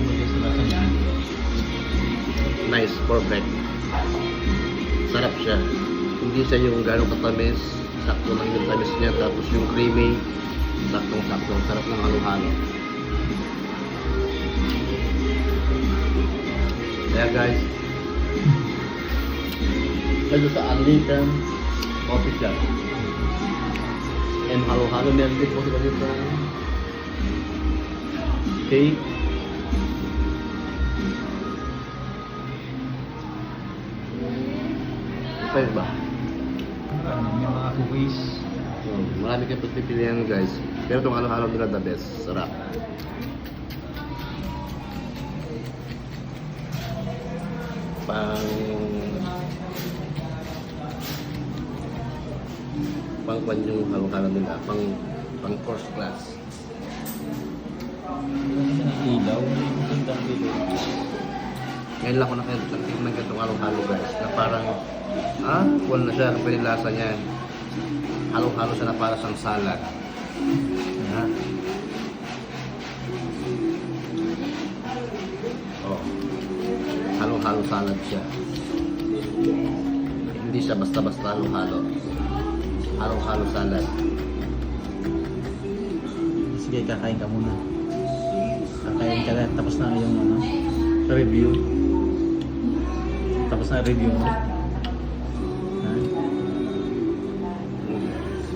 mo guys sa lasa niya. Nice, perfect. Sarap siya. Hindi siya yung gano'ng katamis. Sakto lang yung tamis niya. Tapos yung creamy. Saktong-sakto. Sarap ng halo-halo. Kaya guys, ito sa Arlington Coffee Shop. And halo-halo meron din po sila dito. Cake. Apa ba? May mga cookies. Marami kayong pagpipilian guys. Pero itong halo-halo nila the best. Sarap. Pang kwan yung halo-halo nila. Pang first class. Ilaw. Ang dami dito. Ngayon lang ako nakikita ng ganitong halo-halo guys. Na parang, wala na siya. Ano pa yung lasa niya? Halo-halo siya na para siyang salad. Oh. Halo-halo salad siya. Hindi siya basta-basta halo-halo. Halo-halo salad. Sige, kakain ka muna. Kakain ka na. Tapos na yung review. Tapos na review mo.